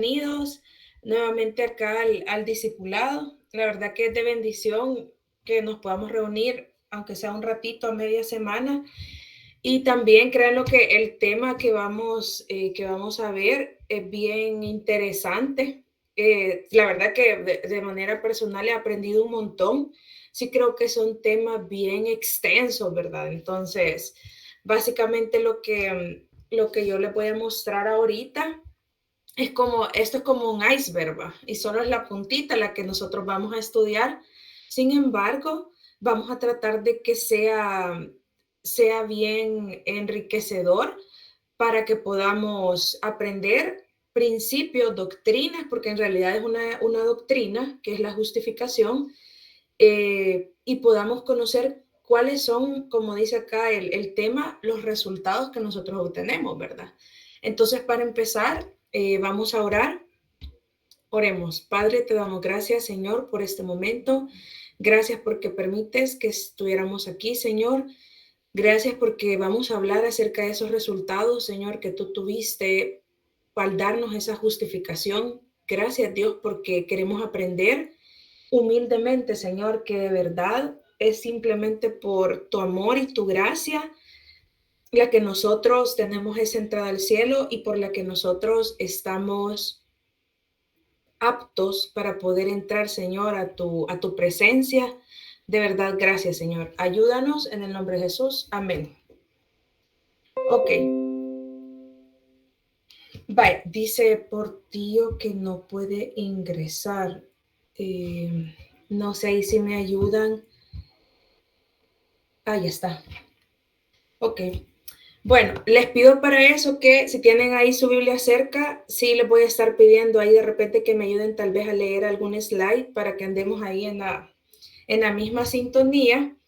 Bienvenidos nuevamente acá al discipulado. La verdad que es de bendición que nos podamos reunir, aunque sea un ratito a media semana. Y también créanlo que el tema que vamos a ver es bien interesante. La verdad que de manera personal he aprendido un montón. Sí creo que son temas bien extensos, ¿verdad? Entonces, básicamente lo que yo les voy a mostrar ahorita esto es como un iceberg, ¿va? Y solo es la puntita la que nosotros vamos a estudiar. Sin embargo, vamos a tratar de que sea bien enriquecedor para que podamos aprender principios, doctrinas, porque en realidad es una doctrina, que es la justificación, y podamos conocer cuáles son, como dice acá el tema, los resultados que nosotros obtenemos, ¿verdad? Entonces, para empezar, vamos a orar. Oremos. Padre, te damos gracias, Señor, por este momento. Gracias porque permites que estuviéramos aquí, Señor. Gracias porque vamos a hablar acerca de esos resultados, Señor, que tú tuviste para darnos esa justificación. Gracias, Dios, porque queremos aprender humildemente, Señor, que de verdad es simplemente por tu amor y tu gracia la que nosotros tenemos esa entrada al cielo y por la que nosotros estamos aptos para poder entrar, Señor, a tu presencia. De verdad, gracias, Señor. Ayúdanos en el nombre de Jesús. Amén. Ok. Vaya, dice Portillo que no puede ingresar. No sé ahí si me ayudan. Ya está. Ok. Bueno, les pido para eso que si tienen ahí su Biblia cerca, sí les voy a estar pidiendo ahí de repente que me ayuden tal vez a leer algún slide para que andemos ahí en la misma sintonía.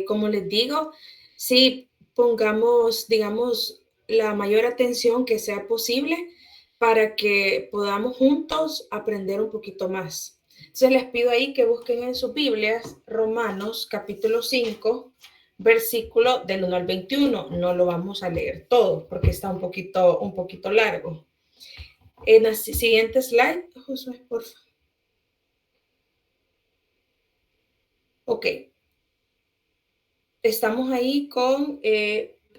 Como les digo, sí pongamos, digamos, la mayor atención que sea posible para que podamos juntos aprender un poquito más. Entonces les pido ahí que busquen en sus Biblias Romanos capítulo 5, versículo del 1 al 21. No lo vamos a leer todo porque está un poquito largo. En la siguiente slide, Josué, por favor. Ok. Estamos ahí con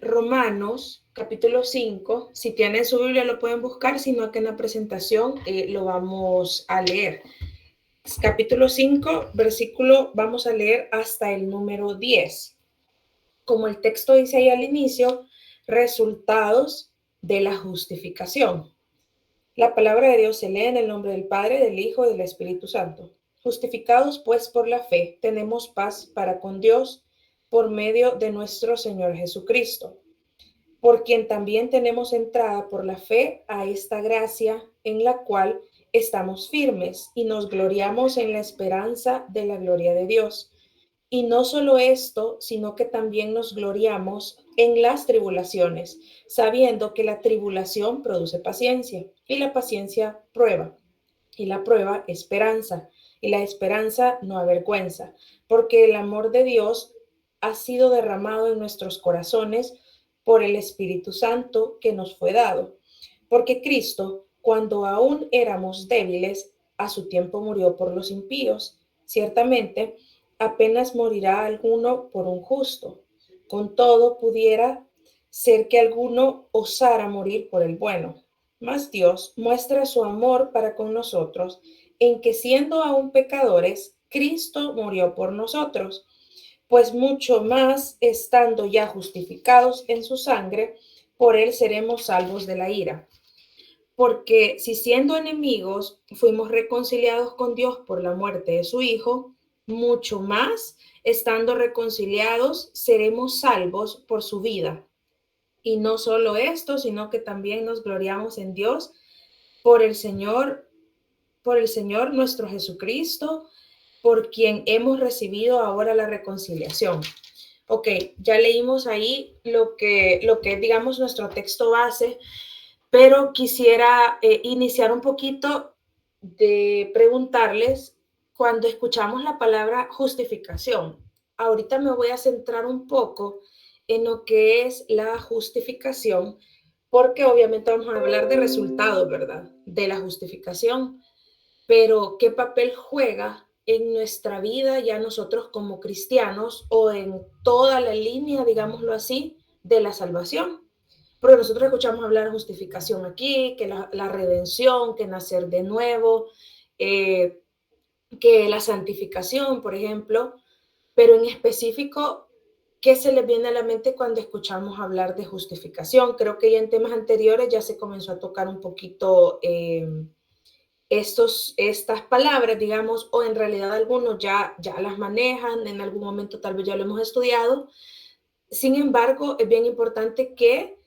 Romanos capítulo 5. Si tienen su Biblia lo pueden buscar, sino que en la presentación lo vamos a leer. Capítulo 5, versículo, vamos a leer hasta el número 10. Como el texto dice ahí al inicio, resultados de la justificación. La palabra de Dios se lee en el nombre del Padre, del Hijo y del Espíritu Santo. Justificados pues por la fe, tenemos paz para con Dios por medio de nuestro Señor Jesucristo, por quien también tenemos entrada por la fe a esta gracia en la cual estamos firmes y nos gloriamos en la esperanza de la gloria de Dios. Y no solo esto, sino que también nos gloriamos en las tribulaciones, sabiendo que la tribulación produce paciencia y la paciencia prueba y la prueba esperanza y la esperanza no avergüenza, porque el amor de Dios ha sido derramado en nuestros corazones por el Espíritu Santo que nos fue dado. Porque Cristo, cuando aún éramos débiles, a su tiempo murió por los impíos. Ciertamente, apenas morirá alguno por un justo. Con todo, pudiera ser que alguno osara morir por el bueno. Mas Dios muestra su amor para con nosotros en que siendo aún pecadores, Cristo murió por nosotros, pues mucho más estando ya justificados en su sangre, por él seremos salvos de la ira. Porque si siendo enemigos fuimos reconciliados con Dios por la muerte de su Hijo, mucho más estando reconciliados seremos salvos por su vida. Y no solo esto, sino que también nos gloriamos en Dios por el Señor, nuestro Jesucristo, por quien hemos recibido ahora la reconciliación. Ok, ya leímos ahí lo que digamos nuestro texto base, pero quisiera iniciar un poquito de preguntarles cuando escuchamos la palabra justificación. Ahorita me voy a centrar un poco en lo que es la justificación, porque obviamente vamos a hablar de resultados, ¿verdad? De la justificación, pero ¿qué papel juega en nuestra vida ya nosotros como cristianos o en toda la línea, digámoslo así, de la salvación? Porque nosotros escuchamos hablar de justificación aquí, que la redención, que nacer de nuevo, eh, que la santificación, por ejemplo, pero en específico, ¿qué se les viene a la mente cuando escuchamos hablar de justificación? Creo que ya en temas anteriores ya se comenzó a tocar un poquito estas palabras, digamos, o en realidad algunos ya las manejan, en algún momento tal vez ya lo hemos estudiado. Sin embargo, es bien importante que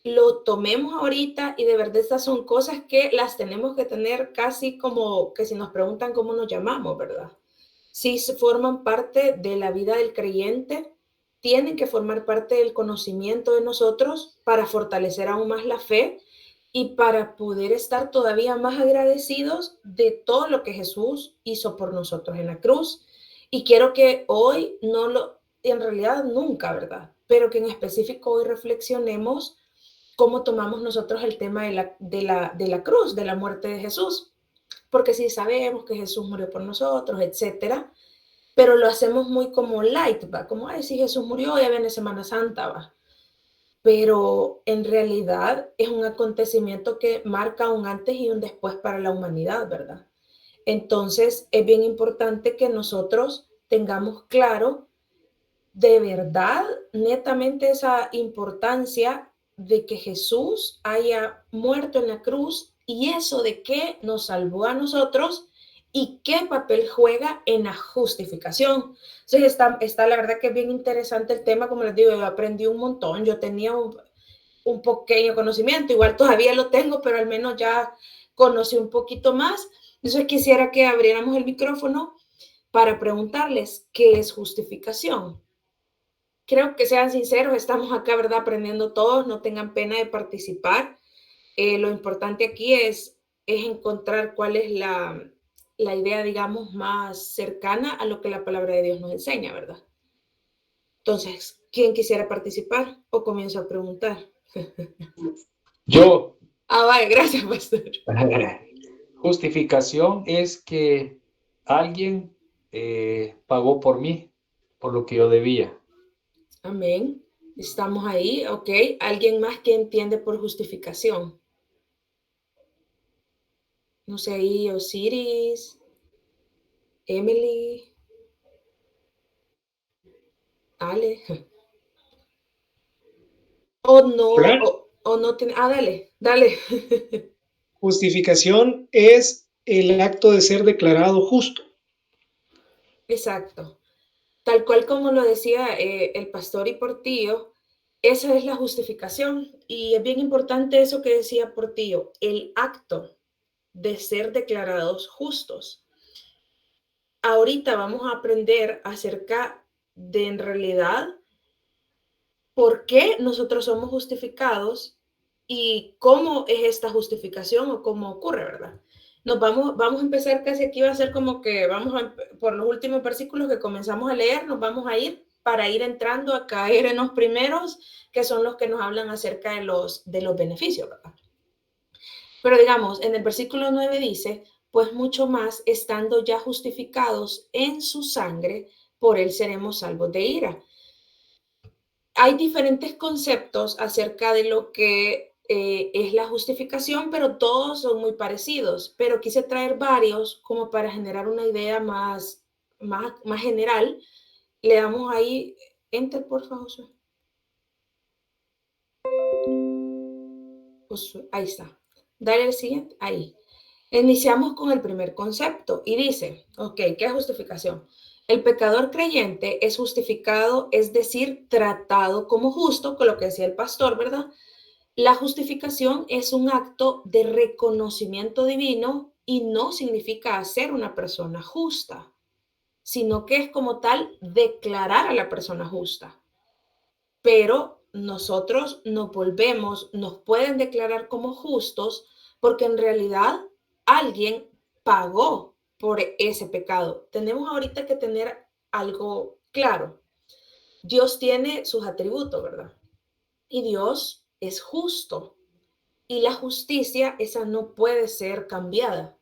lo tomemos ahorita y de verdad estas son cosas que las tenemos que tener casi como que si nos preguntan cómo nos llamamos, ¿verdad? Si forman parte de la vida del creyente, tienen que formar parte del conocimiento de nosotros para fortalecer aún más la fe y para poder estar todavía más agradecidos de todo lo que Jesús hizo por nosotros en la cruz. Y quiero que hoy no lo, en realidad nunca, ¿verdad? Pero que en específico hoy reflexionemos cómo tomamos nosotros el tema de la cruz, de la muerte de Jesús. Porque sí sabemos que Jesús murió por nosotros, etcétera, pero lo hacemos muy como light, ¿va? Como, ay, sí, Jesús murió, ya viene Semana Santa, ¿va? Pero en realidad es un acontecimiento que marca un antes y un después para la humanidad, ¿verdad? Entonces es bien importante que nosotros tengamos claro de verdad, netamente esa importancia de que Jesús haya muerto en la cruz y eso de que nos salvó a nosotros y qué papel juega en la justificación. Entonces está la verdad que es bien interesante el tema, como les digo, yo aprendí un montón, yo tenía un pequeño conocimiento, igual todavía lo tengo, pero al menos ya conocí un poquito más. Entonces quisiera que abriéramos el micrófono para preguntarles qué es justificación. Creo que sean sinceros, estamos acá, ¿verdad? Aprendiendo todos, no tengan pena de participar. Lo importante aquí es encontrar cuál es la idea, digamos, más cercana a lo que la palabra de Dios nos enseña, ¿verdad? Entonces, ¿quién quisiera participar o comienzo a preguntar? Yo, Vaya, gracias, pastor. justificación es que alguien pagó por mí, por lo que yo debía. Amén. Estamos ahí, ok. ¿Alguien más que entiende por justificación? No sé, ahí Osiris, Emily, Ale. Hola. O no tiene. Ah, dale, dale. Justificación es el acto de ser declarado justo. Exacto. Tal cual como lo decía el pastor y Portillo, esa es la justificación. Y es bien importante eso que decía Portillo, el acto de ser declarados justos. Ahorita vamos a aprender acerca de en realidad por qué nosotros somos justificados y cómo es esta justificación o cómo ocurre, ¿verdad? Vamos a empezar casi aquí, va a ser como que por los últimos versículos que comenzamos a leer, nos vamos a ir para ir entrando a caer en los primeros, que son los que nos hablan acerca de los beneficios, ¿verdad? Pero digamos, en el versículo 9 dice, pues mucho más, estando ya justificados en su sangre, por él seremos salvos de ira. Hay diferentes conceptos acerca de lo que es la justificación, pero todos son muy parecidos. Pero quise traer varios como para generar una idea más general. Le damos ahí, enter por favor. Ahí está. Dale el siguiente, ahí. Iniciamos con el primer concepto y dice, ok, ¿qué es justificación? El pecador creyente es justificado, es decir, tratado como justo, con lo que decía el pastor, ¿verdad? La justificación es un acto de reconocimiento divino y no significa hacer una persona justa, sino que es como tal declarar a la persona justa. Pero nosotros nos pueden declarar como justos porque en realidad alguien pagó por ese pecado. Tenemos ahorita que tener algo claro. Dios tiene sus atributos, ¿verdad? Y Dios es justo. Y la justicia, esa no puede ser cambiada.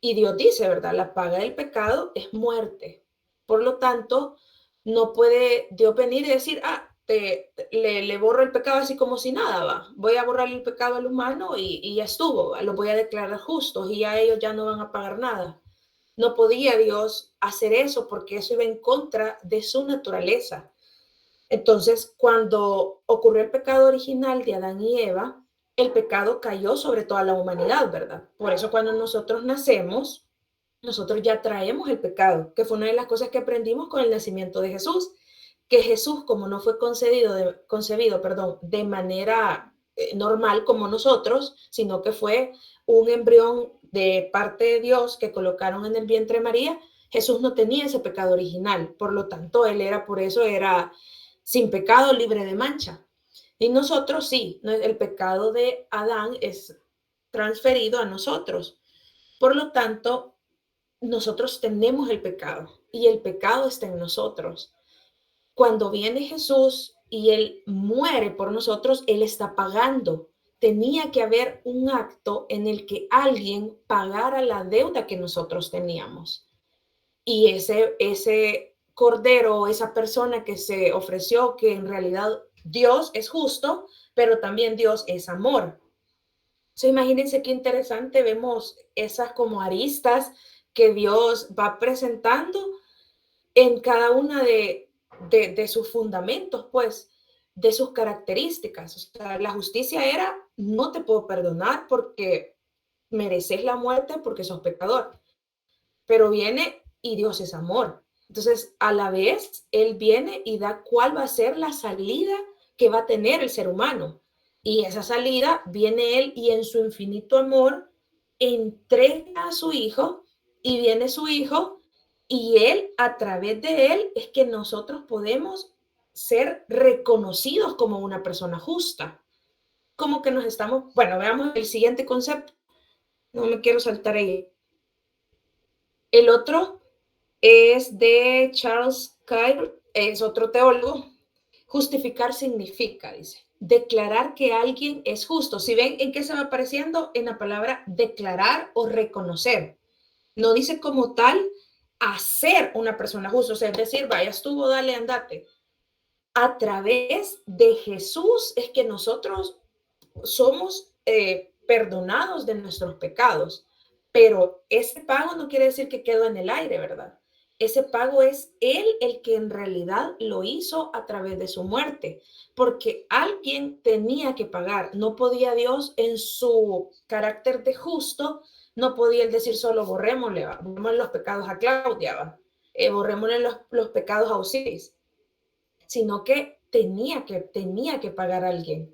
Y Dios dice, ¿verdad? La paga del pecado es muerte. Por lo tanto, no puede Dios venir y decir, le borro el pecado así como si nada, va. Voy a borrar el pecado al humano y ya estuvo, ¿va? Lo voy a declarar justos y ya ellos ya no van a pagar nada. No podía Dios hacer eso porque eso iba en contra de su naturaleza. Entonces, cuando ocurrió el pecado original de Adán y Eva, el pecado cayó sobre toda la humanidad, ¿verdad? Por eso cuando nosotros nacemos, nosotros ya traemos el pecado, que fue una de las cosas que aprendimos con el nacimiento de Jesús, que Jesús, como no fue concebido, de manera normal como nosotros, sino que fue un embrión de parte de Dios que colocaron en el vientre de María, Jesús no tenía ese pecado original, por lo tanto, por eso era sin pecado, libre de mancha. Y nosotros sí, el pecado de Adán es transferido a nosotros. Por lo tanto, nosotros tenemos el pecado y el pecado está en nosotros. Cuando viene Jesús y Él muere por nosotros, Él está pagando. Tenía que haber un acto en el que alguien pagara la deuda que nosotros teníamos. Y ese cordero, esa persona que se ofreció, que en realidad Dios es justo, pero también Dios es amor. So, imagínense qué interesante, vemos esas como aristas que Dios va presentando en cada una de sus fundamentos, pues, de sus características. O sea, la justicia era, no te puedo perdonar porque mereces la muerte porque sos pecador, pero viene y Dios es amor. Entonces, a la vez, Él viene y da cuál va a ser la salida que va a tener el ser humano. Y esa salida viene Él y en su infinito amor entrega a su Hijo y viene su Hijo y Él, a través de Él, es que nosotros podemos ser reconocidos como una persona justa. Como que nos estamos, bueno, veamos el siguiente concepto. No me quiero saltar ahí. El otro es de Charles Kyle, es otro teólogo. Justificar significa, dice, declarar que alguien es justo. Si ven en qué se va apareciendo, en la palabra declarar o reconocer. No dice como tal hacer una persona justa, o sea, es decir, vaya, estuvo, dale, andate. A través de Jesús es que nosotros somos perdonados de nuestros pecados, pero ese pago no quiere decir que quedó en el aire, ¿verdad? Ese pago es Él el que en realidad lo hizo a través de su muerte, porque alguien tenía que pagar. No podía Dios en su carácter de justo, no podía Él decir solo borrémosle los pecados a Claudia, borrémosle los pecados a Osiris, sino que tenía que pagar a alguien.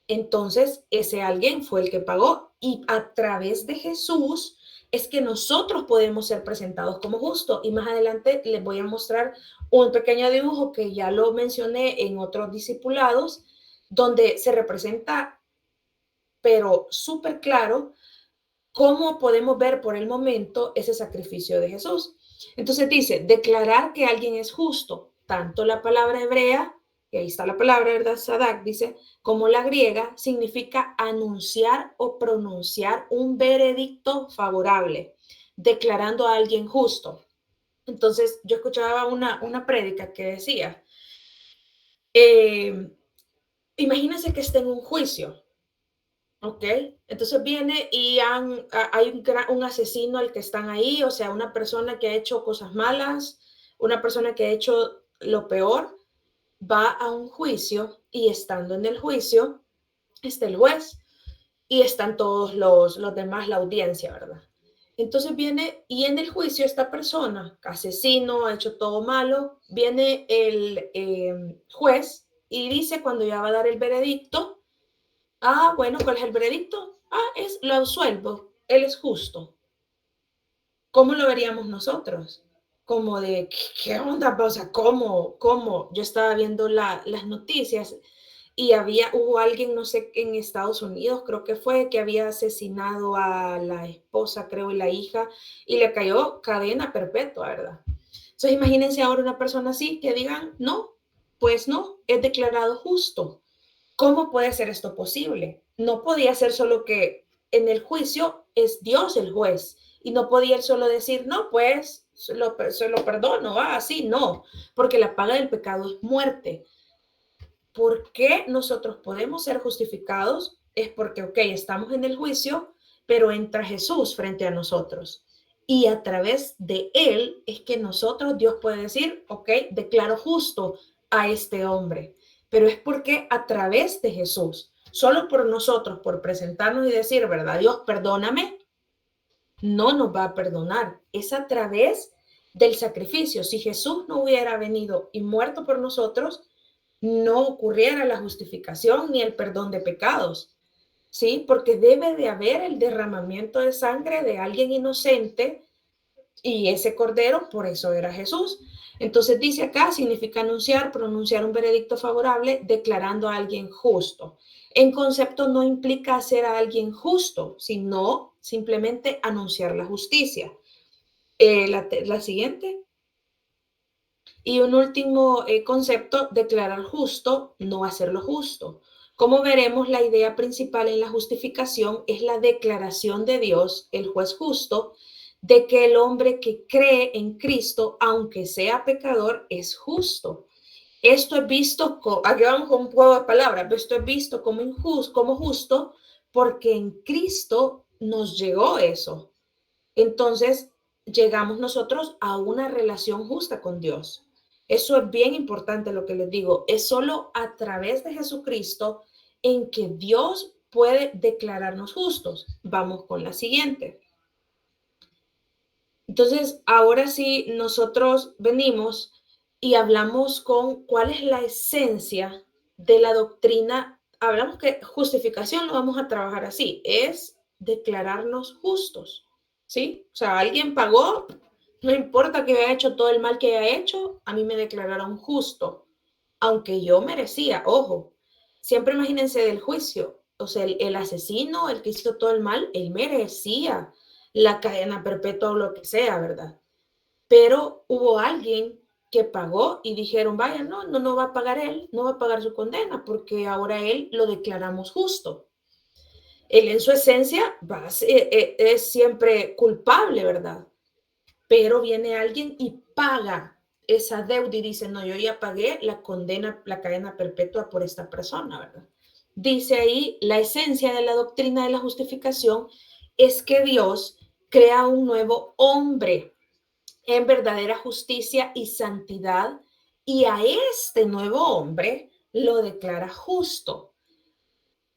Entonces, ese alguien fue el que pagó y a través de Jesús es que nosotros podemos ser presentados como justos. Y más adelante les voy a mostrar un pequeño dibujo que ya lo mencioné en otros discipulados, donde se representa, pero súper claro, cómo podemos ver por el momento ese sacrificio de Jesús. Entonces dice, declarar que alguien es justo, tanto la palabra hebrea, que ahí está la palabra, ¿verdad? Sadak dice, como la griega, significa anunciar o pronunciar un veredicto favorable, declarando a alguien justo. Entonces yo escuchaba una prédica que decía, imagínense que esté en un juicio. Ok, entonces viene y hay un asesino al que están ahí, o sea, una persona que ha hecho cosas malas, una persona que ha hecho lo peor, va a un juicio y estando en el juicio está el juez y están todos los demás, la audiencia, ¿verdad? Entonces viene y en el juicio esta persona, asesino, ha hecho todo malo, viene el juez y dice cuando ya va a dar el veredicto, bueno, ¿cuál es el veredicto? Lo absuelvo, él es justo. ¿Cómo lo veríamos nosotros? Como de, ¿qué onda? O sea, ¿cómo? Yo estaba viendo las noticias y hubo alguien, no sé, en Estados Unidos, creo que fue, que había asesinado a la esposa, creo, y la hija, y le cayó cadena perpetua, ¿verdad? Entonces, imagínense ahora una persona así que digan, no, pues no, es declarado justo. ¿Cómo puede ser esto posible? no podía ser solo que en el juicio es Dios el juez y no podía él solo decir, no, pues se lo perdono, así, no, porque la paga del pecado es muerte. ¿Por qué nosotros podemos ser justificados? Es porque, ok, estamos en el juicio, pero entra Jesús frente a nosotros. Y a través de él es que nosotros, Dios puede decir, ok, declaro justo a este hombre. Pero es porque a través de Jesús, solo por nosotros, por presentarnos y decir, ¿verdad? Dios, perdóname, no nos va a perdonar. Es a través del sacrificio. Si Jesús no hubiera venido y muerto por nosotros, no ocurriera la justificación ni el perdón de pecados, ¿sí? Porque debe de haber el derramamiento de sangre de alguien inocente y ese cordero, por eso era Jesús. Entonces dice acá, significa anunciar, pronunciar un veredicto favorable, declarando a alguien justo. En concepto no implica hacer a alguien justo, sino simplemente anunciar la justicia. La siguiente. Y un último concepto, declarar justo, no hacerlo justo. Como veremos, la idea principal en la justificación es la declaración de Dios, el juez justo, de que el hombre que cree en Cristo, aunque sea pecador, es justo. Esto es visto, aquí vamos con un juego de palabras, pero esto es visto como injusto, como justo, porque en Cristo nos llegó eso. Entonces, llegamos nosotros a una relación justa con Dios. Eso es bien importante lo que les digo. Es solo a través de Jesucristo en que Dios puede declararnos justos. Vamos con la siguiente. Entonces, ahora sí, nosotros venimos y hablamos con cuál es la esencia de la doctrina. Hablamos que justificación lo vamos a trabajar así, es declararnos justos, ¿sí? O sea, alguien pagó, no importa que haya hecho todo el mal que haya hecho, a mí me declararon justo, aunque yo merecía, ojo, siempre imagínense del juicio, o sea, el asesino, el que hizo todo el mal, él merecía la cadena perpetua o lo que sea, ¿verdad? Pero hubo alguien que pagó y dijeron, vaya, no va a pagar él, no va a pagar su condena porque ahora él lo declaramos justo. Él en su esencia es siempre culpable, ¿verdad? Pero viene alguien y paga esa deuda y dice, no, yo ya pagué la condena, la cadena perpetua por esta persona, ¿verdad? Dice ahí, la esencia de la doctrina de la justificación es que Dios crea un nuevo hombre en verdadera justicia y santidad, y a este nuevo hombre lo declara justo,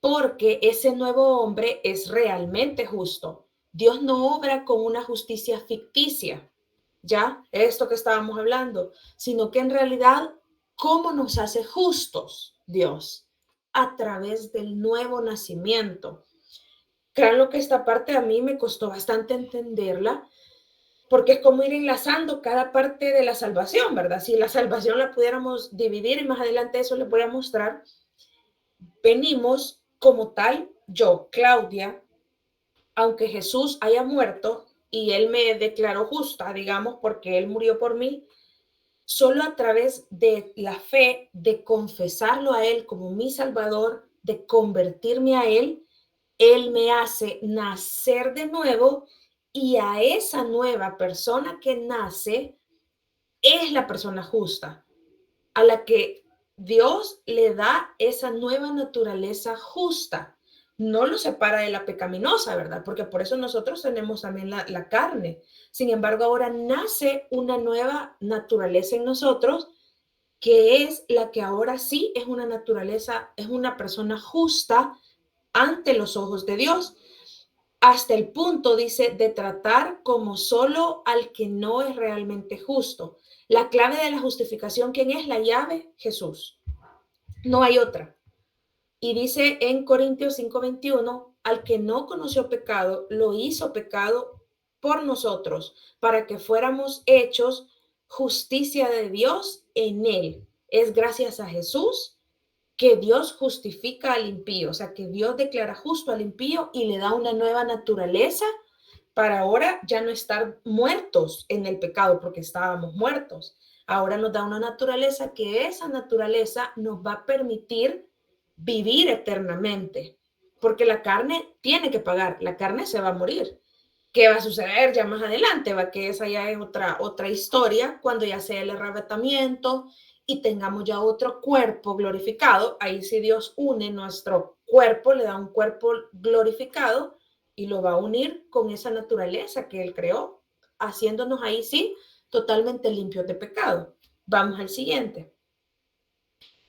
porque ese nuevo hombre es realmente justo. Dios no obra con una justicia ficticia, ya, esto que estábamos hablando, sino que en realidad, ¿cómo nos hace justos Dios? A través del nuevo nacimiento. Claro que esta parte a mí me costó bastante entenderla, porque es como ir enlazando cada parte de la salvación, ¿verdad? Si la salvación la pudiéramos dividir y más adelante eso les voy a mostrar, venimos como tal, yo, Claudia, aunque Jesús haya muerto y él me declaró justa, digamos, porque él murió por mí, solo a través de la fe, de confesarlo a él como mi Salvador, de convertirme a él me hace nacer de nuevo y a esa nueva persona que nace es la persona justa, a la que Dios le da esa nueva naturaleza justa. No lo separa de la pecaminosa, ¿verdad? Porque por eso nosotros tenemos también la carne. Sin embargo, ahora nace una nueva naturaleza en nosotros, que es la que ahora sí es una naturaleza, es una persona justa ante los ojos de Dios, hasta el punto, dice, de tratar como solo al que no es realmente justo. La clave de la justificación, ¿quién es la llave? Jesús. No hay otra. Y dice en Corintios 5:21, al que no conoció pecado, lo hizo pecado por nosotros, para que fuéramos hechos justicia de Dios en él. Es gracias a Jesús que Dios justifica al impío, o sea, que Dios declara justo al impío y le da una nueva naturaleza para ahora ya no estar muertos en el pecado, porque estábamos muertos. Ahora nos da una naturaleza que esa naturaleza nos va a permitir vivir eternamente. porque la carne tiene que pagar, la carne se va a morir. ¿Qué va a suceder ya más adelante? Va que esa ya es otra historia, cuando ya sea el arrebatamiento y tengamos ya otro cuerpo glorificado. Ahí sí Dios une nuestro cuerpo, le da un cuerpo glorificado y lo va a unir con esa naturaleza que Él creó, haciéndonos ahí sí totalmente limpios de pecado. Vamos al siguiente.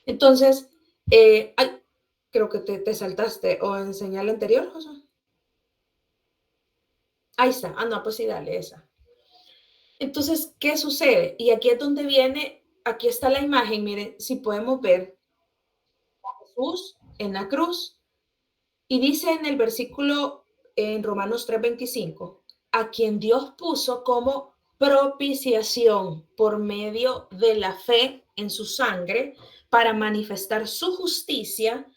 Entonces, creo que te saltaste o enseñar la anterior, José. Ahí está. Ah, no, pues sí, dale esa. Entonces, ¿qué sucede? Y aquí es donde viene, aquí está la imagen, miren, si podemos ver a Jesús en la cruz y dice en el versículo en Romanos 3:25, a quien Dios puso como propiciación por medio de la fe en su sangre para manifestar su justicia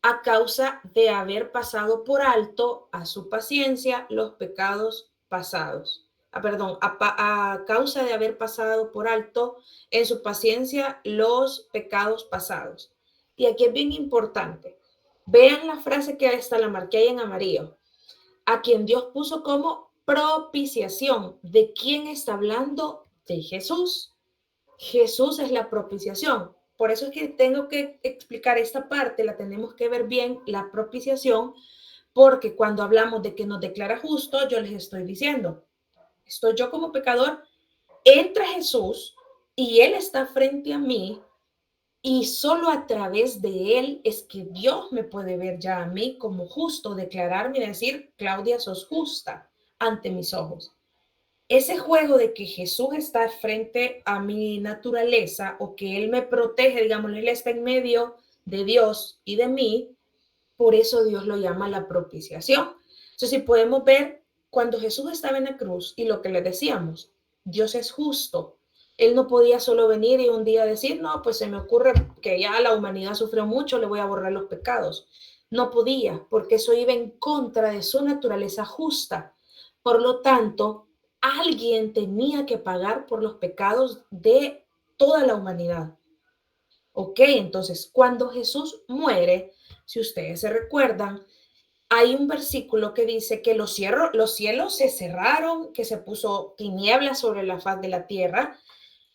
a causa de haber pasado por alto a su paciencia los pecados pasados. A causa de haber pasado por alto en su paciencia los pecados pasados. Y aquí es bien importante. Vean la frase que está, la marqué ahí en amarillo. A quien Dios puso como propiciación. ¿De quién está hablando? De Jesús. Jesús es la propiciación. Por eso es que tengo que explicar esta parte, la tenemos que ver bien, la propiciación, porque cuando hablamos de que nos declara justo, yo les estoy diciendo, estoy yo como pecador, entra Jesús y Él está frente a mí y solo a través de Él es que Dios me puede ver ya a mí como justo, declararme y decir, Claudia, sos justa ante mis ojos. Ese juego de que Jesús está frente a mi naturaleza o que Él me protege, digamos, Él está en medio de Dios y de mí, por eso Dios lo llama la propiciación. Entonces, si podemos ver, cuando Jesús estaba en la cruz y lo que le decíamos, Dios es justo. Él no podía solo venir y un día decir, no, pues se me ocurre que ya la humanidad sufrió mucho, le voy a borrar los pecados. No podía, porque eso iba en contra de su naturaleza justa. Por lo tanto, alguien tenía que pagar por los pecados de toda la humanidad. Ok, entonces cuando Jesús muere, si ustedes se recuerdan, hay un versículo que dice que los cielos se cerraron, que se puso tinieblas sobre la faz de la tierra.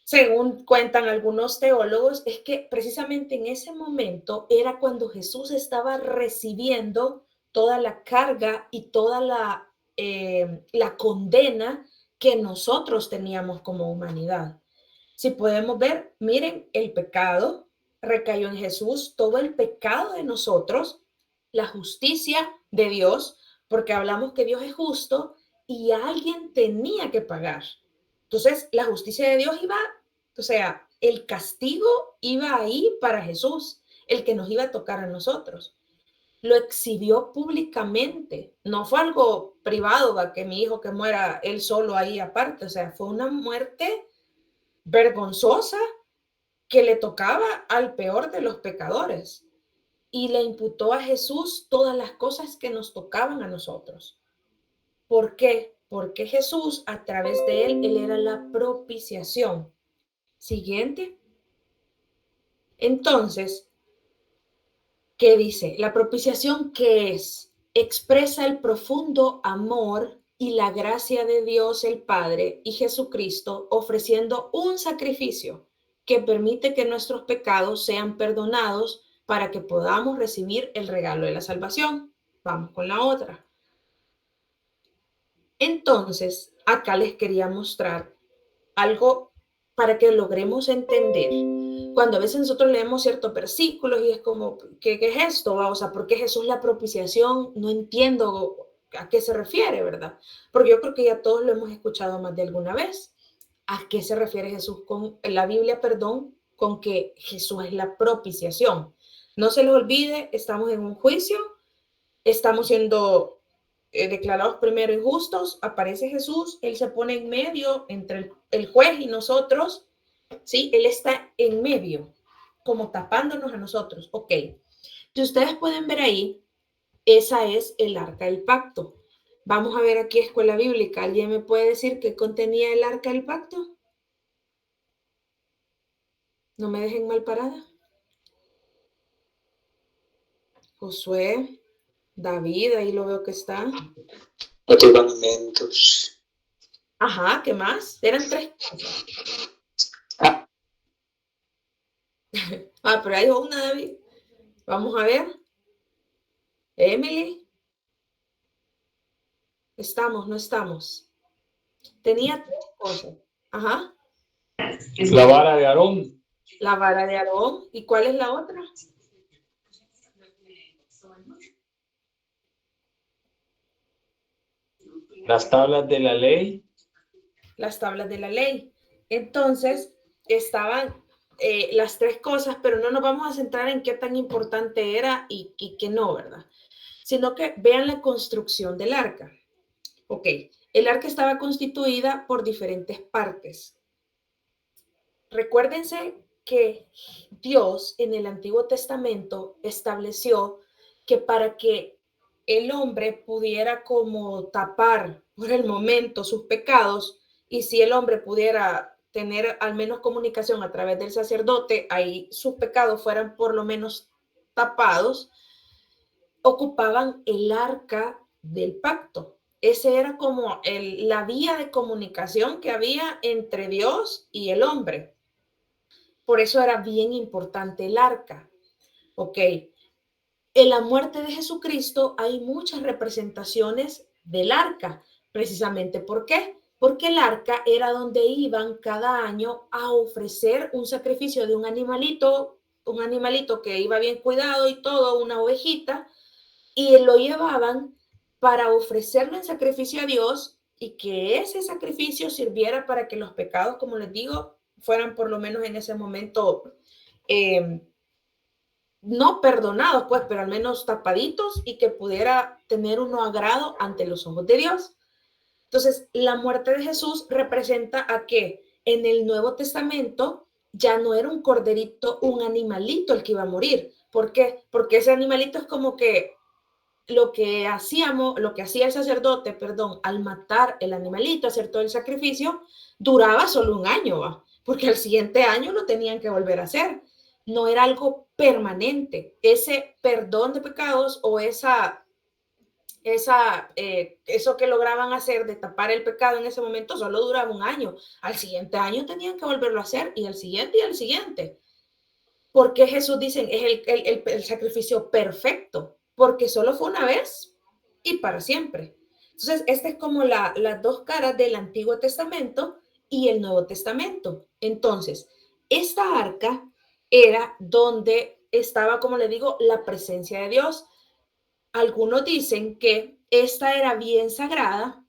Según cuentan algunos teólogos, es que precisamente en ese momento era cuando Jesús estaba recibiendo toda la carga y toda la condena que nosotros teníamos como humanidad. Si podemos ver, miren, el pecado recayó en Jesús, todo el pecado de nosotros, la justicia de Dios, porque hablamos que Dios es justo y alguien tenía que pagar. Entonces, la justicia de Dios iba, o sea, el castigo iba ahí para Jesús, el que nos iba a tocar a nosotros. Lo exhibió públicamente, no fue algo privado, ¿va? Que mi hijo que muera él solo ahí aparte, o sea, fue una muerte vergonzosa que le tocaba al peor de los pecadores y le imputó a Jesús todas las cosas que nos tocaban a nosotros. ¿Por qué? Porque Jesús, a través de él era la propiciación. Siguiente. Entonces, ¿qué dice? La propiciación, ¿qué es? Expresa el profundo amor y la gracia de Dios el Padre y Jesucristo ofreciendo un sacrificio que permite que nuestros pecados sean perdonados para que podamos recibir el regalo de la salvación. Vamos con la otra. Entonces, acá les quería mostrar algo para que logremos entender. Cuando a veces nosotros leemos ciertos versículos y es como, ¿qué es esto? O sea, ¿por qué Jesús la propiciación? No entiendo a qué se refiere, ¿verdad? Porque yo creo que ya todos lo hemos escuchado más de alguna vez. ¿A qué se refiere Jesús con la Biblia, perdón, con que Jesús es la propiciación? No se les olvide, estamos en un juicio, estamos siendo declarados primero injustos, aparece Jesús, Él se pone en medio entre el juez y nosotros, ¿sí? Él está en medio, como tapándonos a nosotros. Ok, si ustedes pueden ver ahí, esa es el arca del pacto. Vamos a ver aquí escuela bíblica. ¿Alguien me puede decir qué contenía el arca del pacto? No me dejen mal parada. Josué, David, ahí lo veo que está. Los mandamientos. Ajá, ¿qué más? Eran 3 cosas. Pero hay una, David. Vamos a ver. Emily. ¿Estamos? ¿No estamos? Tenía 3 cosas. Ajá. La vara de Aarón. La vara de Aarón. ¿Y cuál es la otra? Las tablas de la ley. Las tablas de la ley. Entonces, estaban las 3 cosas, pero no nos vamos a centrar en qué tan importante era y qué no, ¿verdad? Sino que vean la construcción del arca. Ok, el arca estaba constituida por diferentes partes. Recuérdense que Dios en el Antiguo Testamento estableció que para que el hombre pudiera como tapar por el momento sus pecados, y si el hombre pudiera tener al menos comunicación a través del sacerdote, ahí sus pecados fueran por lo menos tapados, ocupaban el arca del pacto. Ese era como la vía de comunicación que había entre Dios y el hombre. Por eso era bien importante el arca. Ok. En la muerte de Jesucristo hay muchas representaciones del arca. Precisamente, ¿por qué? Porque el arca era donde iban cada año a ofrecer un sacrificio de un animalito que iba bien cuidado y todo, una ovejita, y lo llevaban para ofrecerlo en sacrificio a Dios y que ese sacrificio sirviera para que los pecados, como les digo, fueran por lo menos en ese momento no perdonados, pues, pero al menos tapaditos y que pudiera tener uno agrado ante los ojos de Dios. Entonces, la muerte de Jesús representa a que en el Nuevo Testamento ya no era un corderito, un animalito el que iba a morir. ¿Por qué? Porque ese animalito es como que lo que hacía el sacerdote, perdón, al matar el animalito, hacer todo el sacrificio, duraba solo un año, ¿va? Porque al siguiente año lo tenían que volver a hacer. No era algo permanente. Ese perdón de pecados o eso que lograban hacer de tapar el pecado en ese momento solo duraba un año. Al siguiente año tenían que volverlo a hacer y al siguiente y al siguiente. Porque Jesús dicen es el sacrificio perfecto, porque solo fue una vez y para siempre. Entonces, esta es como las 2 caras del Antiguo Testamento y el Nuevo Testamento. Entonces, esta arca era donde estaba, como le digo, la presencia de Dios. Algunos dicen que esta era bien sagrada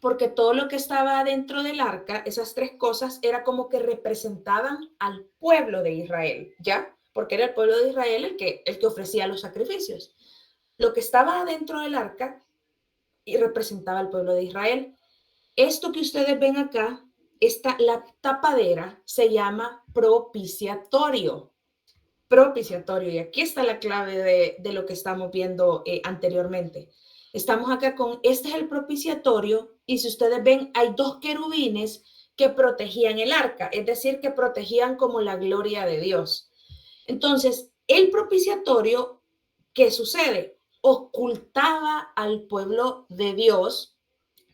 porque todo lo que estaba dentro del arca, esas 3 cosas, era como que representaban al pueblo de Israel, ¿ya? Porque era el pueblo de Israel el que ofrecía los sacrificios. Lo que estaba dentro del arca y representaba al pueblo de Israel. Esto que ustedes ven acá, la tapadera se llama propiciatorio. Propiciatorio. Y aquí está la clave de lo que estamos viendo anteriormente. Estamos acá este es el propiciatorio y si ustedes ven, hay 2 querubines que protegían el arca, es decir, que protegían como la gloria de Dios. Entonces, el propiciatorio, ¿qué sucede? Ocultaba al pueblo de Dios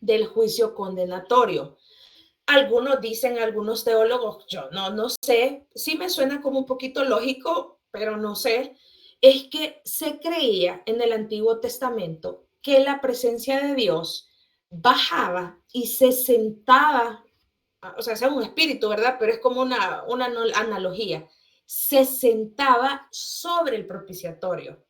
del juicio condenatorio. Algunos dicen, algunos teólogos, yo no sé, sí me suena como un poquito lógico, pero no sé, es que se creía en el Antiguo Testamento que la presencia de Dios bajaba y se sentaba, o sea, es un espíritu, ¿verdad? Pero es como una analogía, se sentaba sobre el propiciatorio.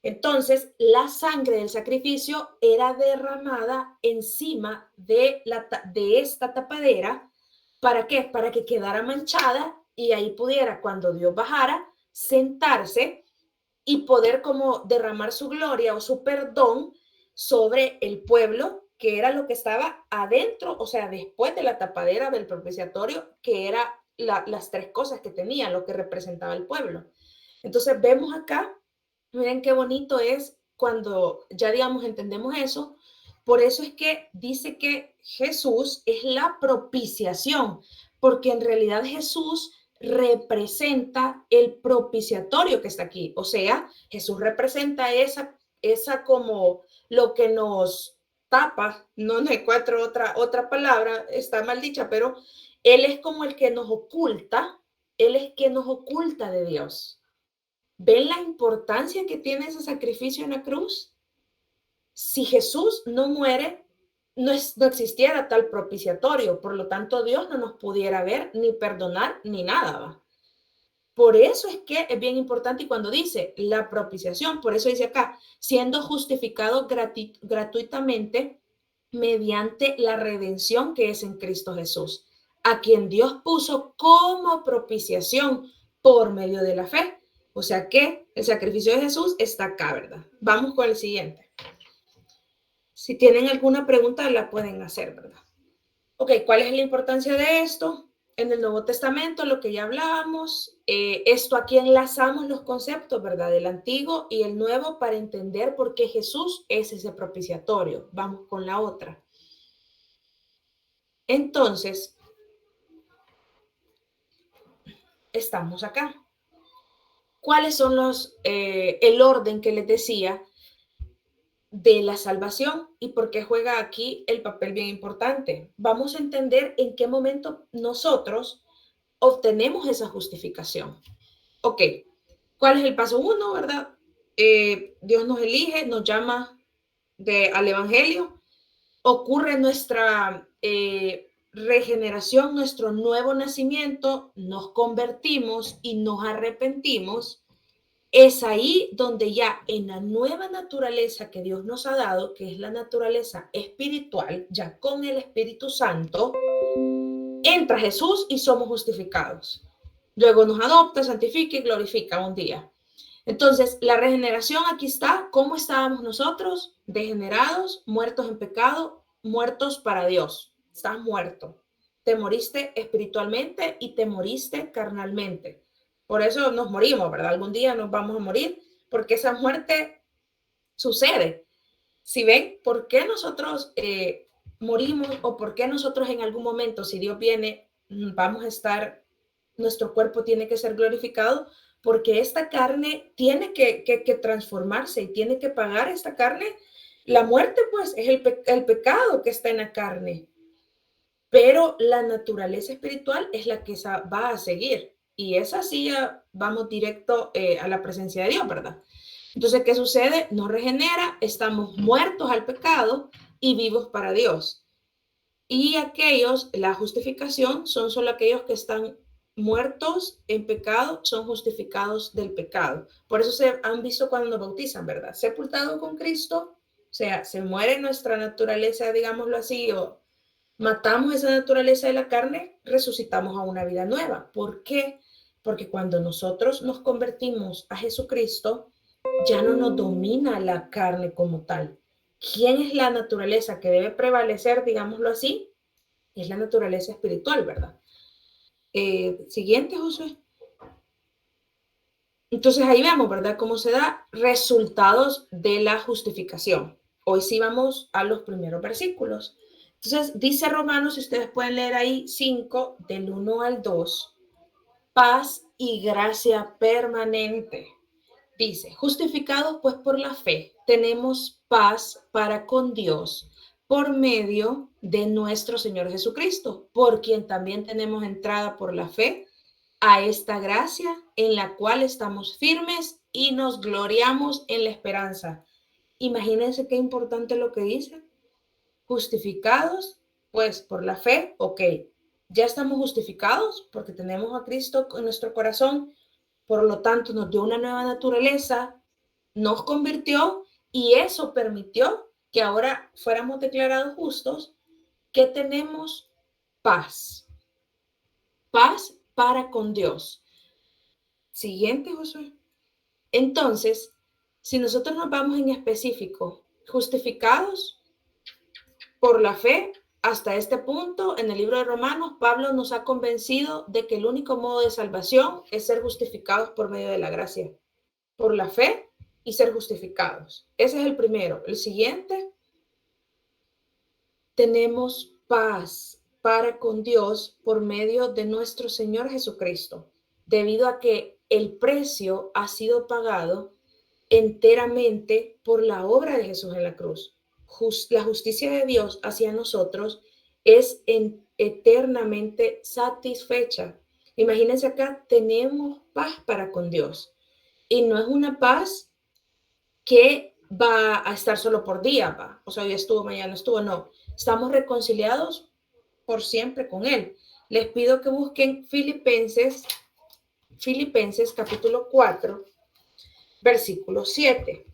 Entonces, la sangre del sacrificio era derramada encima de esta tapadera. ¿Para qué? Para que quedara manchada y ahí pudiera, cuando Dios bajara, sentarse y poder como derramar su gloria o su perdón sobre el pueblo, que era lo que estaba adentro, o sea, después de la tapadera del propiciatorio, que era las 3 cosas que tenía, lo que representaba el pueblo. Entonces, vemos acá. Miren qué bonito es cuando ya, digamos, entendemos eso. Por eso es que dice que Jesús es la propiciación, porque en realidad Jesús representa el propiciatorio que está aquí. O sea, Jesús representa esa como lo que nos tapa, no encuentro otra palabra, está mal dicha, pero Él es como el que nos oculta, Él es que nos oculta de Dios. ¿Ven la importancia que tiene ese sacrificio en la cruz? Si Jesús no muere, no existiera tal propiciatorio, por lo tanto Dios no nos pudiera ver, ni perdonar, ni nada, ¿va? Por eso es que es bien importante, y cuando dice la propiciación, por eso dice acá, siendo justificado gratuitamente mediante la redención que es en Cristo Jesús, a quien Dios puso como propiciación por medio de la fe. O sea que el sacrificio de Jesús está acá, ¿verdad? Vamos con el siguiente. Si tienen alguna pregunta, la pueden hacer, ¿verdad? Ok, ¿cuál es la importancia de esto? En el Nuevo Testamento, lo que ya hablábamos, esto aquí enlazamos los conceptos, ¿verdad? Del Antiguo y el Nuevo para entender por qué Jesús es ese propiciatorio. Vamos con la otra. Entonces, estamos acá. ¿Cuáles son el orden que les decía de la salvación y por qué juega aquí el papel bien importante? Vamos a entender en qué momento nosotros obtenemos esa justificación. Ok, ¿cuál es el paso 1, verdad? Dios nos elige, nos llama al Evangelio, ocurre nuestra regeneración, nuestro nuevo nacimiento, nos convertimos y nos arrepentimos. Es ahí donde ya en la nueva naturaleza que Dios nos ha dado, que es la naturaleza espiritual, ya con el Espíritu Santo, entra Jesús y somos justificados. Luego nos adopta, santifica y glorifica un día. Entonces, la regeneración aquí está. ¿Cómo estábamos nosotros? Degenerados, muertos en pecado, muertos para Dios. Estás muerto. Te moriste espiritualmente y te moriste carnalmente. Por eso nos morimos, ¿verdad? Algún día nos vamos a morir porque esa muerte sucede. Si ven, ¿por qué nosotros morimos o por qué nosotros en algún momento, si Dios viene, vamos a estar, nuestro cuerpo tiene que ser glorificado? Porque esta carne tiene que transformarse y tiene que pagar esta carne. La muerte, pues, es el pecado que está en la carne. Pero la naturaleza espiritual es la que va a seguir. Y esa sí ya vamos directo a la presencia de Dios, ¿verdad? Entonces, ¿qué sucede? Nos regenera, estamos muertos al pecado y vivos para Dios. Y aquellos, la justificación, son solo aquellos que están muertos en pecado, son justificados del pecado. Por eso se han visto cuando nos bautizan, ¿verdad? Sepultado con Cristo, o sea, se muere nuestra naturaleza, digámoslo así, o matamos esa naturaleza de la carne, resucitamos a una vida nueva. ¿Por qué? Porque cuando nosotros nos convertimos a Jesucristo, ya no nos domina la carne como tal. ¿Quién es la naturaleza que debe prevalecer, digámoslo así? Es la naturaleza espiritual, ¿verdad? Siguiente, Josué. Entonces ahí vemos, ¿verdad? Cómo se da resultados de la justificación. Hoy sí vamos a los primeros versículos. Entonces dice Romanos, si ustedes pueden leer ahí 5, del 1 al 2, paz y gracia permanente. Dice, justificados pues por la fe, tenemos paz para con Dios por medio de nuestro Señor Jesucristo, por quien también tenemos entrada por la fe a esta gracia en la cual estamos firmes y nos gloriamos en la esperanza. Imagínense qué importante lo que dice. Justificados pues por la fe, ok, ya estamos justificados porque tenemos a Cristo en nuestro corazón. Por lo tanto, nos dio una nueva naturaleza, nos convirtió y eso permitió que ahora fuéramos declarados justos, que tenemos paz. Paz para con Dios. Siguiente, Josué. Entonces, si nosotros nos vamos en específico, justificados por la fe, hasta este punto, en el libro de Romanos, Pablo nos ha convencido de que el único modo de salvación es ser justificados por medio de la gracia, por la fe y ser justificados. Ese es el primero. El siguiente, tenemos paz para con Dios por medio de nuestro Señor Jesucristo, debido a que el precio ha sido pagado enteramente por la obra de Jesús en la cruz. La justicia de Dios hacia nosotros es eternamente satisfecha. Imagínense acá, tenemos paz para con Dios. Y no es una paz que va a estar solo por día, va. O sea, hoy estuvo, mañana estuvo, no. Estamos reconciliados por siempre con Él. Les pido que busquen Filipenses capítulo 4, versículo 7.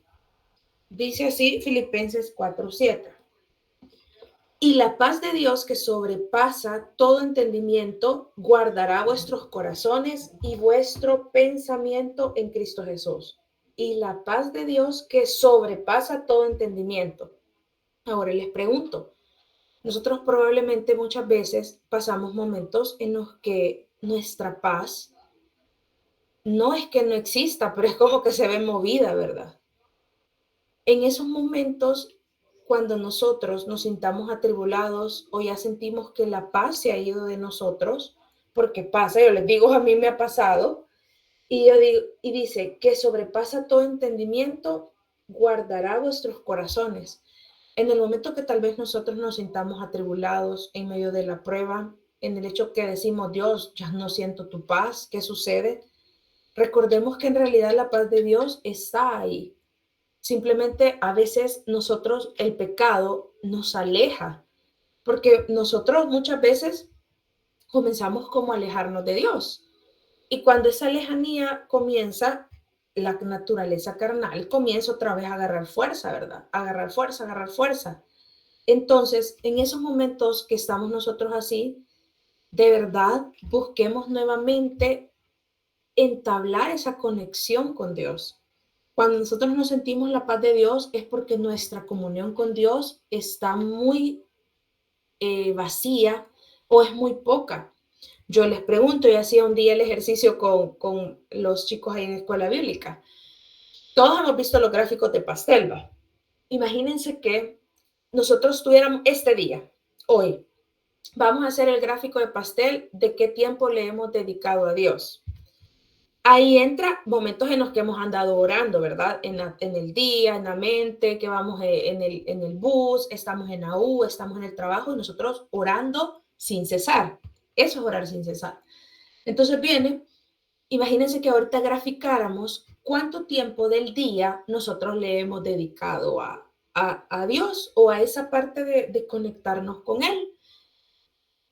Dice así Filipenses 4:7. Y la paz de Dios que sobrepasa todo entendimiento guardará vuestros corazones y vuestro pensamiento en Cristo Jesús. Y la paz de Dios que sobrepasa todo entendimiento. Ahora les pregunto, nosotros probablemente muchas veces pasamos momentos en los que nuestra paz no es que no exista, pero es como que se ve movida, ¿verdad? En esos momentos, cuando nosotros nos sintamos atribulados o ya sentimos que la paz se ha ido de nosotros, porque pasa, yo les digo, a mí me ha pasado, y yo digo, y dice que sobrepasa todo entendimiento, guardará vuestros corazones. En el momento que tal vez nosotros nos sintamos atribulados en medio de la prueba, en el hecho que decimos, Dios, ya no siento tu paz, ¿qué sucede? Recordemos que en realidad la paz de Dios está ahí. Simplemente a veces nosotros, el pecado nos aleja, porque nosotros muchas veces comenzamos como a alejarnos de Dios. Y cuando esa lejanía comienza, la naturaleza carnal comienza otra vez a agarrar fuerza, ¿verdad? Agarrar fuerza, agarrar fuerza. Entonces, en esos momentos que estamos nosotros así, de verdad, busquemos nuevamente entablar esa conexión con Dios. Cuando nosotros nos sentimos la paz de Dios es porque nuestra comunión con Dios está muy vacía o es muy poca. Yo les pregunto, y hacía un día el ejercicio con los chicos ahí en la escuela bíblica. Todos hemos visto los gráficos de pastel, ¿va? Imagínense que nosotros tuviéramos este día, hoy, vamos a hacer el gráfico de pastel de qué tiempo le hemos dedicado a Dios. Ahí entra momentos en los que hemos andado orando, ¿verdad? En el día, en la mente, que vamos en el bus, estamos en la U, estamos en el trabajo y nosotros orando sin cesar. Eso es orar sin cesar. Entonces viene, imagínense que ahorita graficáramos cuánto tiempo del día nosotros le hemos dedicado a Dios o a esa parte de conectarnos con Él.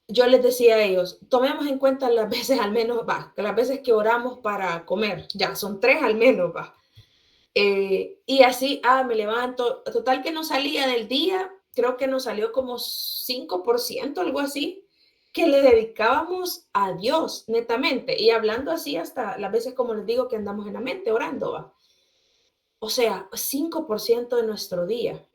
Yo les decía a ellos, tomemos en cuenta las veces al menos, que las veces que oramos para comer, ya son 3 al menos, y así, me levanto, total que no salía del día, creo que nos salió como 5%, algo así, que le dedicábamos a Dios, netamente, y hablando así hasta las veces, como les digo, que andamos en la mente orando, O sea, 5% de nuestro día.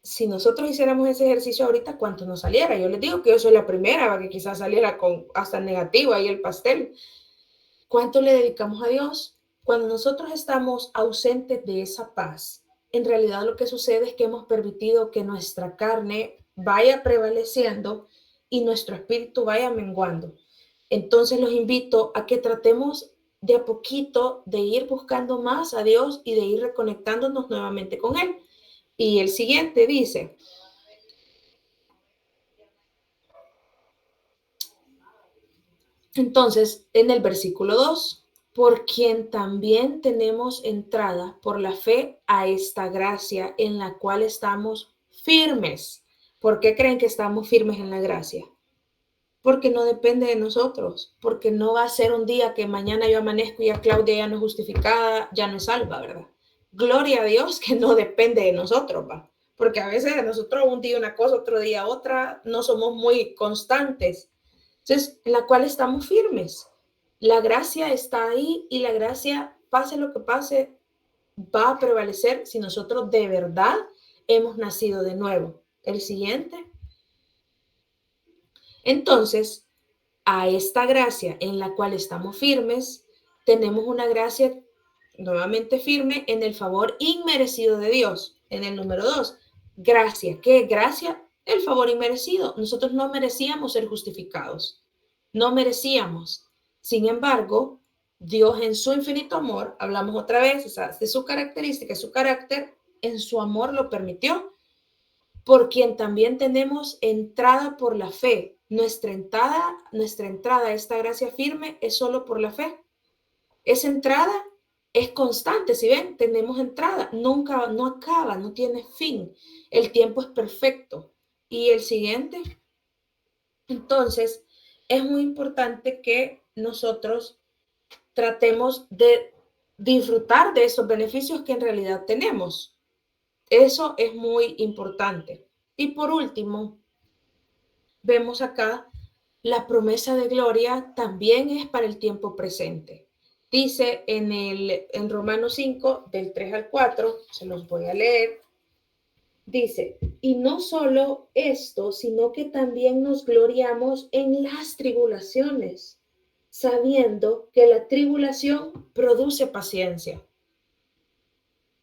Si nosotros hiciéramos ese ejercicio ahorita, ¿cuánto nos saliera? Yo les digo que yo soy la primera, que quizás saliera con hasta negativo ahí el pastel. ¿Cuánto le dedicamos a Dios? Cuando nosotros estamos ausentes de esa paz, en realidad lo que sucede es que hemos permitido que nuestra carne vaya prevaleciendo y nuestro espíritu vaya menguando. Entonces los invito a que tratemos de a poquito de ir buscando más a Dios y de ir reconectándonos nuevamente con Él. Y el siguiente dice, entonces, en el versículo 2, por quien también tenemos entrada por la fe a esta gracia en la cual estamos firmes. ¿Por qué creen que estamos firmes en la gracia? Porque no depende de nosotros, porque no va a ser un día que mañana yo amanezco y ya Claudia ya no es justificada, ya no es salva, ¿verdad? Gloria a Dios que no depende de nosotros, ¿va? Porque a veces de nosotros un día una cosa, otro día otra, no somos muy constantes. Entonces, en la cual estamos firmes. La gracia está ahí y la gracia, pase lo que pase, va a prevalecer si nosotros de verdad hemos nacido de nuevo. El siguiente. Entonces, a esta gracia en la cual estamos firmes, tenemos una gracia nuevamente firme en el favor inmerecido de Dios. En el número 2, gracia. ¿Qué gracia? El favor inmerecido. Nosotros no merecíamos ser justificados. No merecíamos. Sin embargo, Dios en su infinito amor, hablamos otra vez, o sea, de su característica, su carácter, en su amor lo permitió, por quien también tenemos entrada por la fe. Nuestra entrada a esta gracia firme es solo por la fe. Esa entrada es constante, si ven, tenemos entrada, nunca, no acaba, no tiene fin. El tiempo es perfecto. Y el siguiente, entonces, es muy importante que nosotros tratemos de disfrutar de esos beneficios que en realidad tenemos. Eso es muy importante. Y por último, vemos acá la promesa de gloria también es para el tiempo presente. Dice en Romanos 5, del 3 al 4, se los voy a leer. Dice, y no solo esto, sino que también nos gloriamos en las tribulaciones, sabiendo que la tribulación produce paciencia.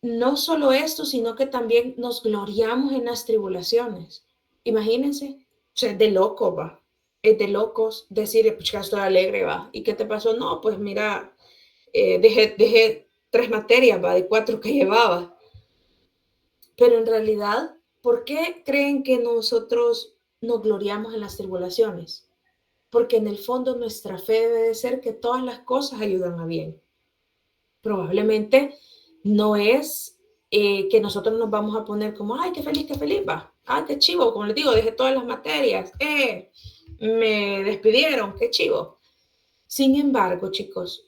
No solo esto, sino que también nos gloriamos en las tribulaciones. Imagínense, o sea, de loco va, es de locos decir, pues ya estoy alegre va. ¿Y qué te pasó? No, pues mira, dejé 3 materias va, de 4 que llevaba. Pero en realidad, ¿por qué creen que nosotros nos gloriamos en las tribulaciones? Porque en el fondo nuestra fe debe de ser que todas las cosas ayudan a bien. Probablemente no es que nosotros nos vamos a poner como, ay, qué feliz, va. Ay, qué chivo, como les digo, dejé todas las materias. Me despidieron, qué chivo. Sin embargo, chicos,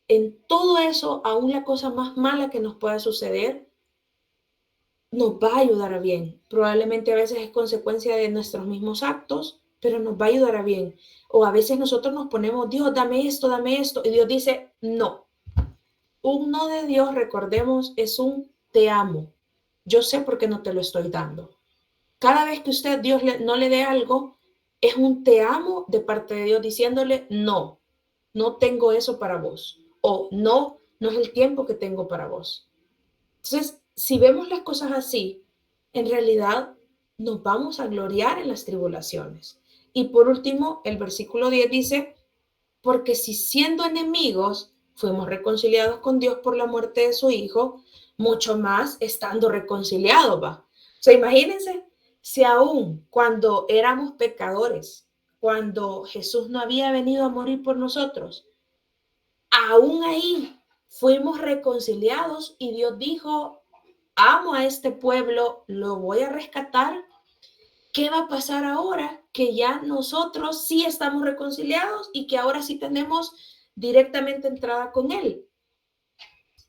en todo eso, aún la cosa más mala que nos pueda suceder, nos va a ayudar a bien. Probablemente a veces es consecuencia de nuestros mismos actos, pero nos va a ayudar a bien. O a veces nosotros nos ponemos, Dios, dame esto, y Dios dice, no. Un no de Dios, recordemos, es un te amo. Yo sé por qué no te lo estoy dando. Cada vez que usted, Dios no le dé algo, es un te amo de parte de Dios diciéndole, no, no tengo eso para vos. O no, no es el tiempo que tengo para vos. Entonces, si vemos las cosas así, en realidad nos vamos a gloriar en las tribulaciones. Y por último, el versículo 10 dice, porque si siendo enemigos fuimos reconciliados con Dios por la muerte de su Hijo, mucho más estando reconciliados, va. O sea, imagínense, si aún cuando éramos pecadores, cuando Jesús no había venido a morir por nosotros, aún ahí fuimos reconciliados y Dios dijo, amo a este pueblo, lo voy a rescatar. ¿Qué va a pasar ahora que ya nosotros sí estamos reconciliados y que ahora sí tenemos directamente entrada con Él?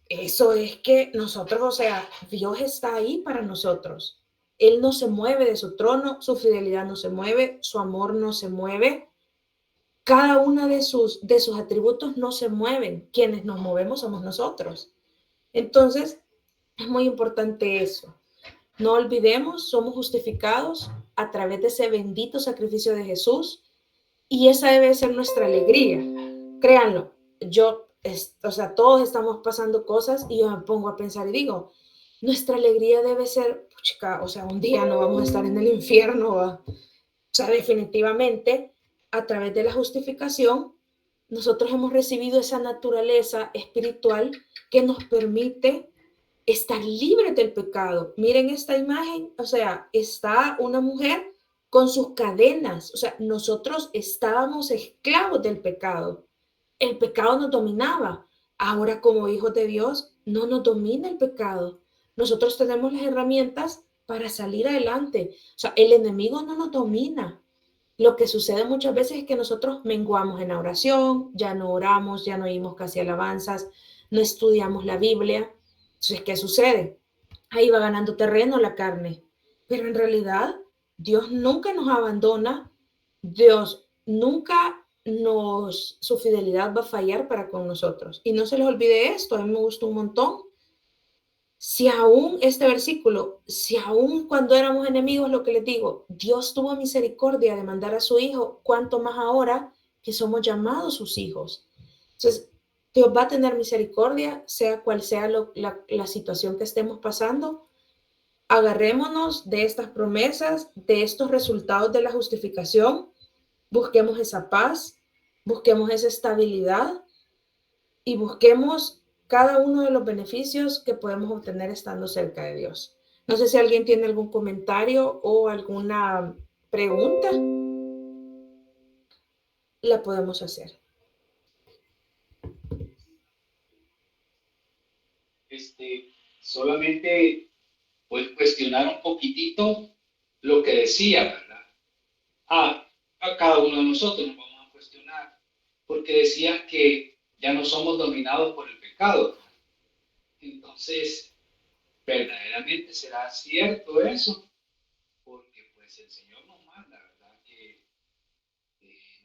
Eso es que nosotros, o sea, Dios está ahí para nosotros. Él no se mueve de su trono, su fidelidad no se mueve, su amor no se mueve. Cada uno de sus atributos no se mueven. Quienes nos movemos somos nosotros. Entonces, es muy importante eso. No olvidemos, somos justificados a través de ese bendito sacrificio de Jesús y esa debe ser nuestra alegría. Créanlo, o sea, todos estamos pasando cosas y yo me pongo a pensar y digo, nuestra alegría debe ser, chica, o sea, un día no vamos a estar en el infierno, ¿va? O sea, definitivamente, a través de la justificación, nosotros hemos recibido esa naturaleza espiritual que nos permite estar libre del pecado. Miren esta imagen, o sea, está una mujer con sus cadenas, o sea, nosotros estábamos esclavos del pecado. El pecado nos dominaba. Ahora como hijos de Dios no nos domina el pecado. Nosotros tenemos las herramientas para salir adelante. O sea, el enemigo no nos domina. Lo que sucede muchas veces es que nosotros menguamos en la oración, ya no oramos, ya no oímos casi alabanzas, no estudiamos la Biblia. Entonces, ¿qué sucede? Ahí va ganando terreno la carne. Pero en realidad, Dios nunca nos abandona. Dios nunca su fidelidad va a fallar para con nosotros. Y no se les olvide esto, a mí me gustó un montón. Si aún este versículo, si aún cuando éramos enemigos, lo que les digo, Dios tuvo misericordia de mandar a su Hijo, cuánto más ahora que somos llamados sus hijos. Entonces, Dios va a tener misericordia, sea cual sea la situación que estemos pasando. Agarrémonos de estas promesas, de estos resultados de la justificación, busquemos esa paz, busquemos esa estabilidad y busquemos cada uno de los beneficios que podemos obtener estando cerca de Dios. No sé si alguien tiene algún comentario o alguna pregunta, la podemos hacer. Solamente pues cuestionar un poquitito lo que decía, ¿verdad? A cada uno de nosotros nos vamos a cuestionar, porque decía que ya no somos dominados por el pecado. Entonces, ¿verdaderamente será cierto eso? Porque pues el Señor nos manda, ¿verdad? Que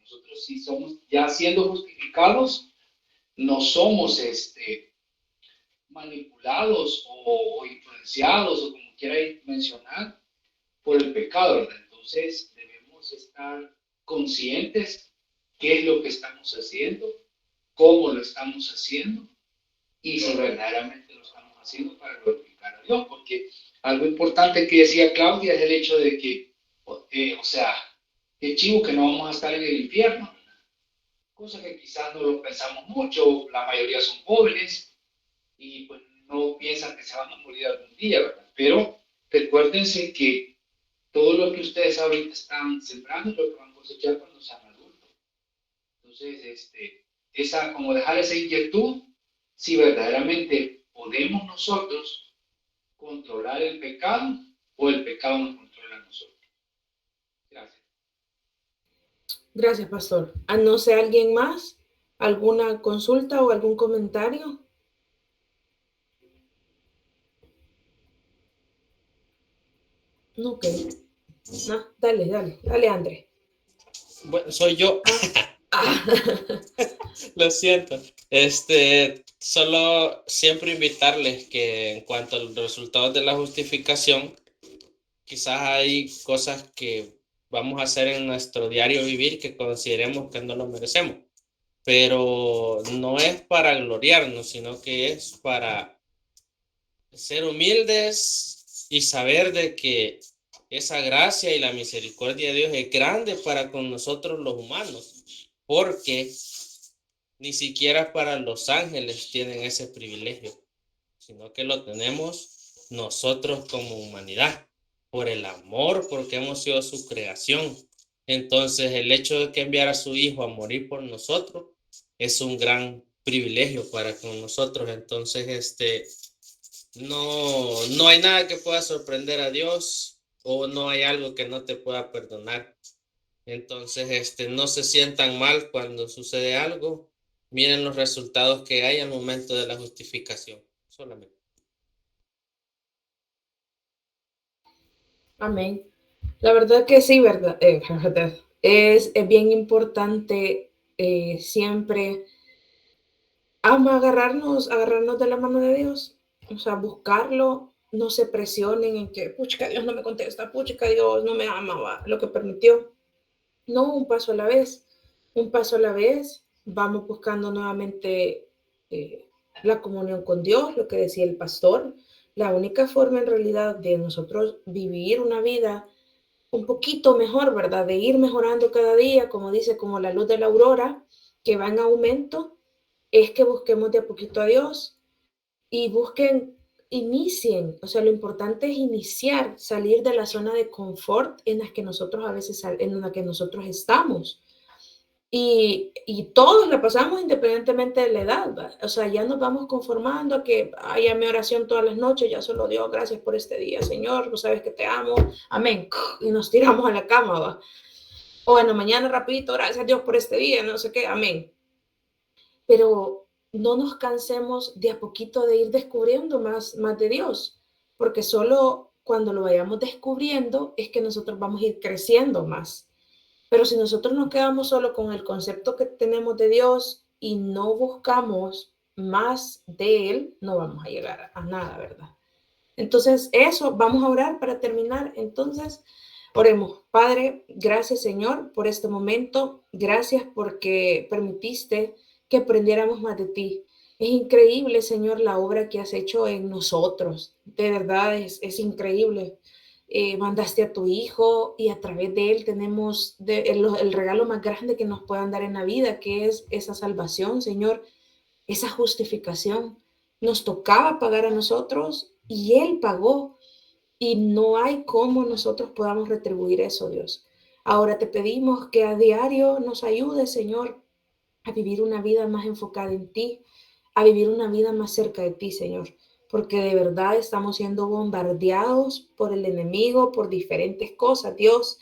nosotros sí somos, ya siendo justificados, no somos manipulados o influenciados o como quiera mencionar por el pecado, ¿verdad? Entonces debemos estar conscientes qué es lo que estamos haciendo, cómo lo estamos haciendo y si verdaderamente lo estamos haciendo para glorificar a Dios, porque algo importante que decía Claudia es el hecho de que, o sea, qué chivo que no vamos a estar en el infierno, ¿verdad? Cosa que quizás no lo pensamos mucho, la mayoría son jóvenes y pues no piensan que se van a morir algún día, ¿verdad? Pero recuérdense que todo lo que ustedes ahorita están sembrando es lo que van a cosechar cuando sean adultos. Entonces, como dejar esa inquietud, si verdaderamente podemos nosotros controlar el pecado o el pecado nos controla a nosotros. Gracias. Gracias, pastor. No sé, ¿alguien más? ¿Alguna consulta o algún comentario? Ok. No, dale, André. Bueno, soy yo. Lo siento. Solo siempre invitarles que en cuanto a los resultados de la justificación, quizás hay cosas que vamos a hacer en nuestro diario vivir que consideremos que no lo merecemos, pero no es para gloriarnos, sino que es para ser humildes y saber de que esa gracia y la misericordia de Dios es grande para con nosotros los humanos, porque ni siquiera para los ángeles tienen ese privilegio, sino que lo tenemos nosotros como humanidad, por el amor, porque hemos sido su creación. Entonces, el hecho de que enviara a su Hijo a morir por nosotros es un gran privilegio para con nosotros. Entonces, no hay nada que pueda sorprender a Dios o no hay algo que no te pueda perdonar. Entonces, no se sientan mal cuando sucede algo. Miren los resultados que hay al momento de la justificación. Solamente. Amén. La verdad que sí, verdad. Es bien importante siempre agarrarnos de la mano de Dios. O sea, buscarlo. No se presionen en que, pucha, Dios no me contesta, pucha, Dios no me ama, lo que permitió. No, un paso a la vez. Un paso a la vez. Vamos buscando nuevamente la comunión con Dios, lo que decía el pastor. La única forma en realidad de nosotros vivir una vida un poquito mejor, ¿verdad? De ir mejorando cada día, como dice, como la luz de la aurora, que va en aumento, es que busquemos de a poquito a Dios y inicien, o sea, lo importante es iniciar, salir de la zona de confort en la que nosotros a veces, en la que nosotros estamos. Y todos la pasamos independientemente de la edad, ¿va? O sea, ya nos vamos conformando a que haya mi oración todas las noches, ya solo Dios, gracias por este día, Señor, tú sabes que te amo, amén, y nos tiramos a la cama, ¿va? O en la mañana rapidito, gracias Dios por este día, no sé qué, amén. Pero no nos cansemos de a poquito de ir descubriendo más de Dios, porque solo cuando lo vayamos descubriendo es que nosotros vamos a ir creciendo más. Pero si nosotros nos quedamos solo con el concepto que tenemos de Dios y no buscamos más de Él, no vamos a llegar a nada, ¿verdad? Entonces, eso, vamos a orar para terminar. Entonces, oremos. Padre, gracias Señor por este momento. Gracias porque permitiste que aprendiéramos más de ti. Es increíble, Señor, la obra que has hecho en nosotros. De verdad, es increíble. Mandaste a tu Hijo y a través de Él tenemos el regalo más grande que nos puedan dar en la vida, que es esa salvación, Señor. esa justificación. Nos tocaba pagar a nosotros y Él pagó. Y no hay cómo nosotros podamos retribuir eso, Dios. Ahora te pedimos que a diario nos ayudes, Señor, a vivir una vida más enfocada en ti, a vivir una vida más cerca de ti, Señor. Porque de verdad estamos siendo bombardeados por el enemigo, por diferentes cosas, Dios.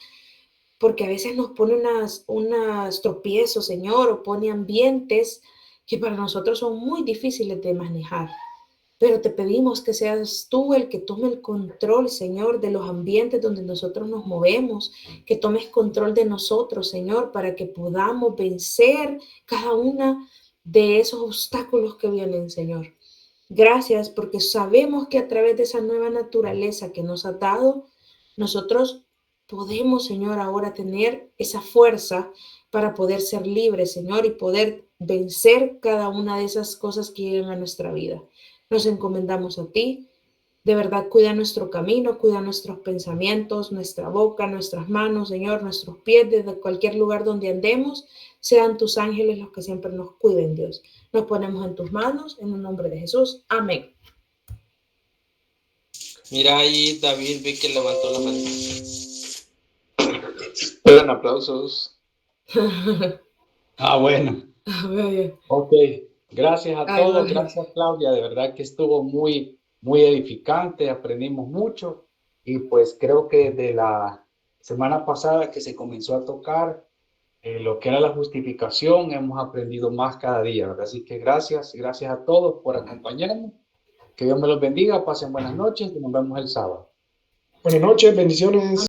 Porque a veces nos pone unas tropiezos, Señor, o pone ambientes que para nosotros son muy difíciles de manejar. Pero te pedimos que seas tú el que tome el control, Señor, de los ambientes donde nosotros nos movemos, que tomes control de nosotros, Señor, para que podamos vencer cada una de esos obstáculos que vienen, Señor. Gracias porque sabemos que a través de esa nueva naturaleza que nos has dado, nosotros podemos, Señor, ahora tener esa fuerza para poder ser libres, Señor, y poder vencer cada una de esas cosas que llegan a nuestra vida. Nos encomendamos a ti. De verdad, cuida nuestro camino, cuida nuestros pensamientos, nuestra boca, nuestras manos, Señor, nuestros pies, desde cualquier lugar donde andemos, sean tus ángeles los que siempre nos cuiden, Dios. Nos ponemos en tus manos, en el nombre de Jesús. Amén. Mira ahí, David, vi que levantó la mano. Fueron aplausos. Bueno. Ok, gracias a todos, gracias Claudia, de verdad que estuvo muy edificante, aprendimos mucho y pues creo que de la semana pasada que se comenzó a tocar lo que era la justificación, hemos aprendido más cada día, ¿verdad? Así que gracias a todos por acompañarnos, que Dios me los bendiga, pasen buenas noches y nos vemos el sábado. Buenas noches, bendiciones.